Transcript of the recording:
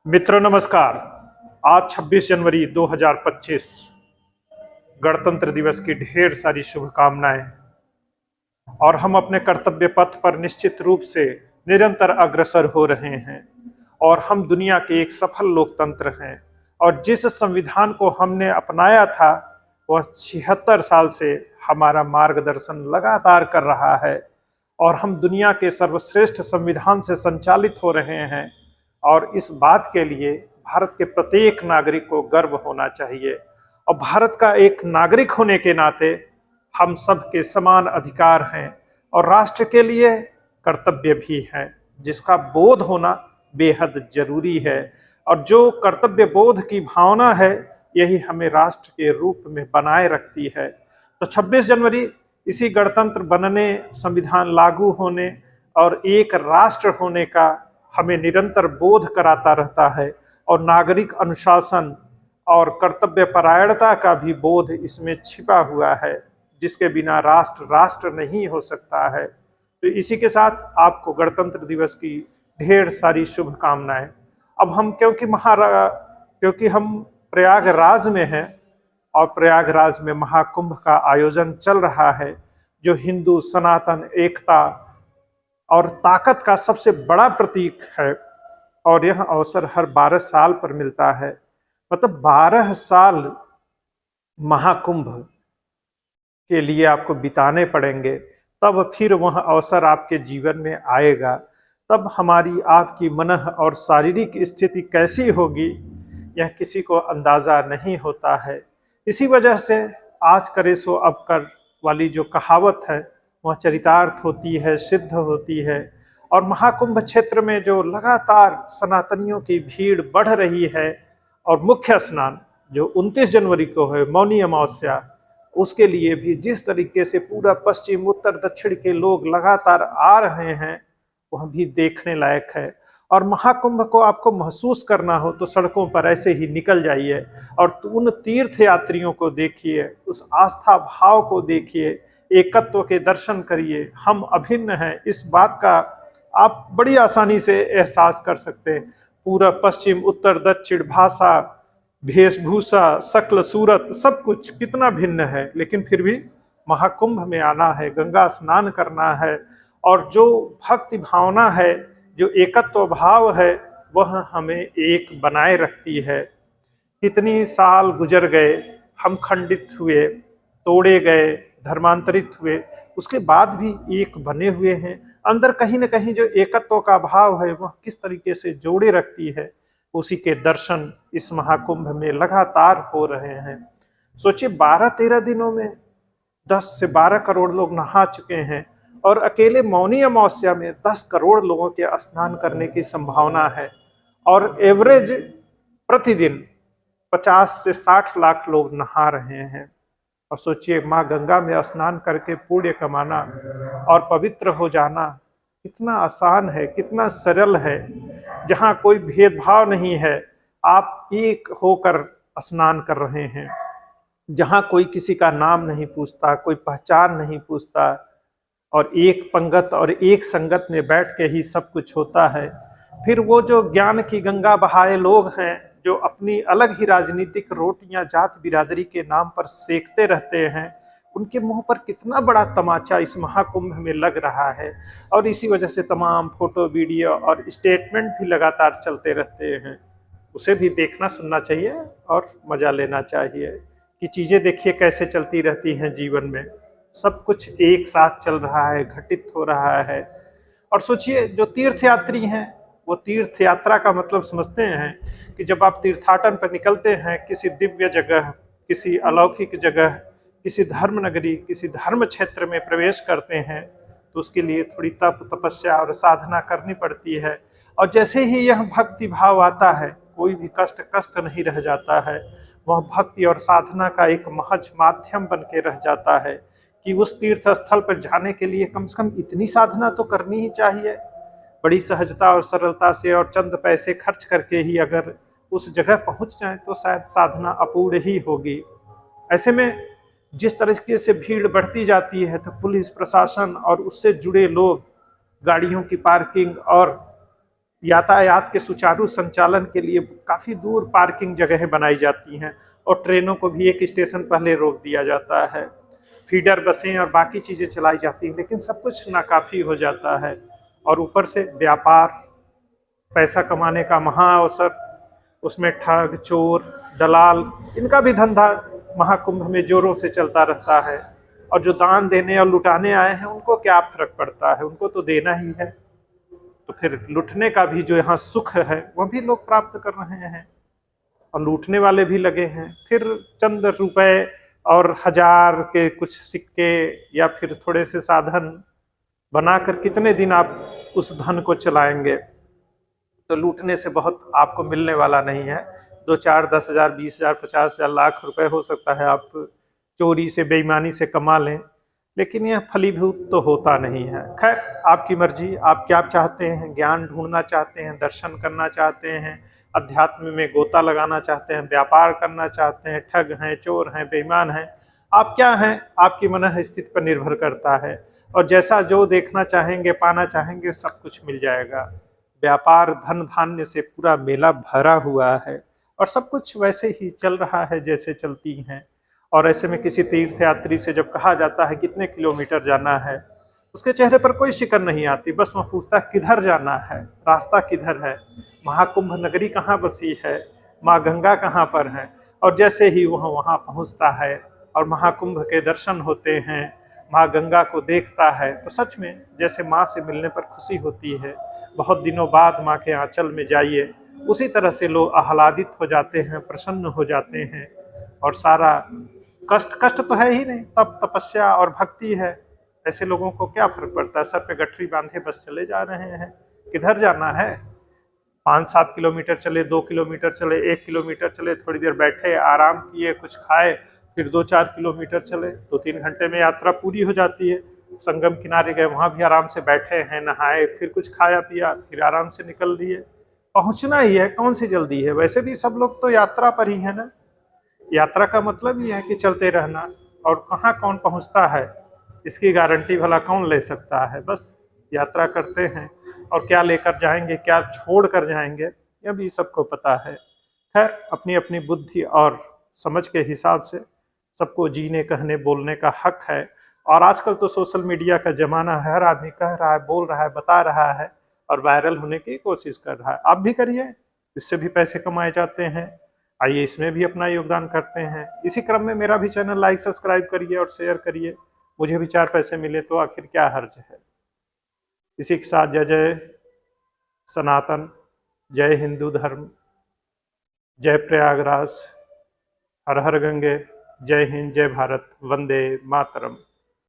मित्रों नमस्कार। आज 26 जनवरी 2025 गणतंत्र दिवस की ढेर सारी शुभकामनाएं। और हम अपने कर्तव्य पथ पर निश्चित रूप से निरंतर अग्रसर हो रहे हैं और हम दुनिया के एक सफल लोकतंत्र हैं। और जिस संविधान को हमने अपनाया था वह 76 साल से हमारा मार्गदर्शन लगातार कर रहा है और हम दुनिया के सर्वश्रेष्ठ संविधान से संचालित हो रहे हैं। और इस बात के लिए भारत के प्रत्येक नागरिक को गर्व होना चाहिए। और भारत का एक नागरिक होने के नाते हम सबके समान अधिकार हैं और राष्ट्र के लिए कर्तव्य भी है, जिसका बोध होना बेहद जरूरी है। और जो कर्तव्य बोध की भावना है यही हमें राष्ट्र के रूप में बनाए रखती है। तो 26 जनवरी इसी गणतंत्र बनने, संविधान लागू होने और एक राष्ट्र होने का हमें निरंतर बोध कराता रहता है। और नागरिक अनुशासन और कर्तव्य परायणता का भी बोध इसमें छिपा हुआ है, जिसके बिना राष्ट्र राष्ट्र नहीं हो सकता है। तो इसी के साथ आपको गणतंत्र दिवस की ढेर सारी शुभकामनाएं। अब हम क्योंकि हम प्रयागराज में हैं और प्रयागराज में महाकुंभ का आयोजन चल रहा है, जो हिंदू सनातन एकता और ताकत का सबसे बड़ा प्रतीक है। और यह अवसर हर 12 साल पर मिलता है, मतलब 12 साल महाकुंभ के लिए आपको बिताने पड़ेंगे, तब फिर वह अवसर आपके जीवन में आएगा। तब हमारी आपकी मनः और शारीरिक स्थिति कैसी होगी यह किसी को अंदाजा नहीं होता है। इसी वजह से आज करे सो अब कर वाली जो कहावत है वह चरितार्थ होती है, सिद्ध होती है। और महाकुंभ क्षेत्र में जो लगातार सनातनियों की भीड़ बढ़ रही है और मुख्य स्नान जो 29 जनवरी को है, मौनी अमावस्या, उसके लिए भी जिस तरीके से पूरा पश्चिम उत्तर दक्षिण के लोग लगातार आ रहे हैं वह भी देखने लायक है। और महाकुंभ को आपको महसूस करना हो तो सड़कों पर ऐसे ही निकल जाइए और उन तीर्थ यात्रियों को देखिए, उस आस्था भाव को देखिए, एकत्व के दर्शन करिए। हम अभिन्न हैं, इस बात का आप बड़ी आसानी से एहसास कर सकते हैं। पूरा पश्चिम उत्तर दक्षिण, भाषा, वेशभूषा, शक्ल सूरत सब कुछ कितना भिन्न है, लेकिन फिर भी महाकुंभ में आना है, गंगा स्नान करना है। और जो भक्ति भावना है, जो एकत्व भाव है, वह हमें एक बनाए रखती है। कितनी साल गुजर गए, हम खंडित हुए, तोड़े गए, धर्मांतरित हुए, उसके बाद भी एक बने हुए हैं। अंदर कहीं न कहीं जो एकत्व का भाव है वह किस तरीके से जोड़े रखती है, उसी के दर्शन इस महाकुंभ में लगातार हो रहे हैं। सोचिए 12-13 दिनों में 10 से 12 करोड़ लोग नहा चुके हैं और अकेले मौनी अमावस्या में 10 करोड़ लोगों के स्नान करने की संभावना है। और एवरेज प्रतिदिन 50 से 60 लाख लोग नहा रहे हैं। और सोचिए माँ गंगा में स्नान करके पुण्य कमाना और पवित्र हो जाना कितना आसान है, कितना सरल है। जहाँ कोई भेदभाव नहीं है, आप एक होकर स्नान कर रहे हैं। जहाँ कोई किसी का नाम नहीं पूछता, कोई पहचान नहीं पूछता, और एक पंगत और एक संगत में बैठ के ही सब कुछ होता है। फिर वो जो ज्ञान की गंगा बहाए लोग हैं, जो अपनी अलग ही राजनीतिक रोटियां जात बिरादरी के नाम पर सेकते रहते हैं, उनके मुंह पर कितना बड़ा तमाचा इस महाकुंभ में लग रहा है। और इसी वजह से तमाम फोटो, वीडियो और स्टेटमेंट भी लगातार चलते रहते हैं। उसे भी देखना सुनना चाहिए और मजा लेना चाहिए कि चीज़ें देखिए कैसे चलती रहती हैं जीवन में। सब कुछ एक साथ चल रहा है, घटित हो रहा है। और सोचिए जो तीर्थयात्री हैं वो तीर्थ यात्रा का मतलब समझते हैं कि जब आप तीर्थाटन पर निकलते हैं, किसी दिव्य जगह, किसी अलौकिक जगह, किसी धर्म नगरी, किसी धर्म क्षेत्र में प्रवेश करते हैं, तो उसके लिए थोड़ी तप, तपस्या और साधना करनी पड़ती है। और जैसे ही यह भक्ति भाव आता है, कोई भी कष्ट नहीं रह जाता है। वह भक्ति और साधना का एक महज माध्यम बन के रह जाता है कि उस तीर्थ स्थल पर जाने के लिए कम से कम इतनी साधना तो करनी ही चाहिए। बड़ी सहजता और सरलता से और चंद पैसे खर्च करके ही अगर उस जगह पहुंच जाए तो शायद साधना अपूर्ण ही होगी। ऐसे में जिस तरीके से भीड़ बढ़ती जाती है तो पुलिस प्रशासन और उससे जुड़े लोग गाड़ियों की पार्किंग और यातायात के सुचारू संचालन के लिए काफ़ी दूर पार्किंग जगहें बनाई जाती हैं और ट्रेनों को भी एक स्टेशन पहले रोक दिया जाता है। फीडर बसें और बाकी चीज़ें चलाई जाती हैं, लेकिन सब कुछ नाकाफ़ी हो जाता है। और ऊपर से व्यापार, पैसा कमाने का महाअवसर, उसमें ठग, चोर, दलाल, इनका भी धंधा महाकुंभ में जोरों से चलता रहता है। और जो दान देने और लुटाने आए हैं उनको क्या फर्क पड़ता है, उनको तो देना ही है। तो फिर लुटने का भी जो यहाँ सुख है वह भी लोग प्राप्त कर रहे हैं और लूटने वाले भी लगे हैं। फिर चंद रुपए और हजार के कुछ सिक्के या फिर थोड़े से साधन बनाकर कितने दिन आप उस धन को चलाएंगे। तो लूटने से बहुत आपको मिलने वाला नहीं है। 2-4, 10,000, 20,000, 50,000, लाख रुपए हो सकता है आप चोरी से, बेईमानी से कमा लें, लेकिन यह फलीभूत तो होता नहीं है। खैर, आपकी मर्जी, आप क्या चाहते हैं? ज्ञान ढूंढना चाहते हैं, दर्शन करना चाहते हैं, अध्यात्म में गोता लगाना चाहते हैं, व्यापार करना चाहते हैं, ठग हैं, चोर हैं, बेईमान हैं, आप क्या हैं? आपकी मन स्थिति पर निर्भर करता है। और जैसा जो देखना चाहेंगे, पाना चाहेंगे, सब कुछ मिल जाएगा। व्यापार, धन धान्य से पूरा मेला भरा हुआ है और सब कुछ वैसे ही चल रहा है जैसे चलती हैं। और ऐसे में किसी तीर्थ यात्री से जब कहा जाता है कितने किलोमीटर जाना है, उसके चेहरे पर कोई शिकन नहीं आती, बस वह पूछता है किधर जाना है, रास्ता किधर है, महाकुंभ नगरी कहाँ बसी है, माँ गंगा कहाँ पर है। और जैसे ही वह वहाँ पहुँचता है और महाकुंभ के दर्शन होते हैं, माँ गंगा को देखता है, तो सच में जैसे माँ से मिलने पर खुशी होती है। बहुत दिनों बाद माँ के आंचल में जाइए, उसी तरह से लोग आह्लादित हो जाते हैं, प्रसन्न हो जाते हैं। और सारा कष्ट तो है ही नहीं, तप, तपस्या और भक्ति है। ऐसे लोगों को क्या फर्क पड़ता है, सर पे गठरी बांधे बस चले जा रहे हैं। किधर जाना है? 5-7 किलोमीटर चले, 2 किलोमीटर चले, 1 किलोमीटर चले, थोड़ी देर बैठे, आराम किए, कुछ खाए, फिर 2-4 किलोमीटर चले, 2-3 घंटे में यात्रा पूरी हो जाती है। संगम किनारे गए, वहाँ भी आराम से बैठे हैं, नहाए, फिर कुछ खाया पिया, फिर आराम से निकल लिए। पहुँचना ही है, कौन सी जल्दी है? वैसे भी सब लोग तो यात्रा पर ही है ना। यात्रा का मतलब ही है कि चलते रहना, और कहाँ कौन पहुँचता है इसकी गारंटी भला कौन ले सकता है। बस यात्रा करते हैं और क्या लेकर जाएंगे, क्या छोड़ कर जाएंगे, यह भी सबको पता है। खैर, अपनी अपनी बुद्धि और समझ के हिसाब से सबको जीने, कहने, बोलने का हक है। और आजकल तो सोशल मीडिया का जमाना है, हर आदमी कह रहा है, बोल रहा है, बता रहा है और वायरल होने की कोशिश कर रहा है। आप भी करिए, इससे भी पैसे कमाए जाते हैं। आइए इसमें भी अपना योगदान करते हैं। इसी क्रम में मेरा भी चैनल लाइक, सब्सक्राइब करिए और शेयर करिए, मुझे भी 4 पैसे मिले तो आखिर क्या हर्ज है। इसी के साथ जय जय सनातन, जय हिंदू धर्म, जय प्रयागराज, हर हर गंगे, जय हिंद, जय भारत, वंदे मातरम।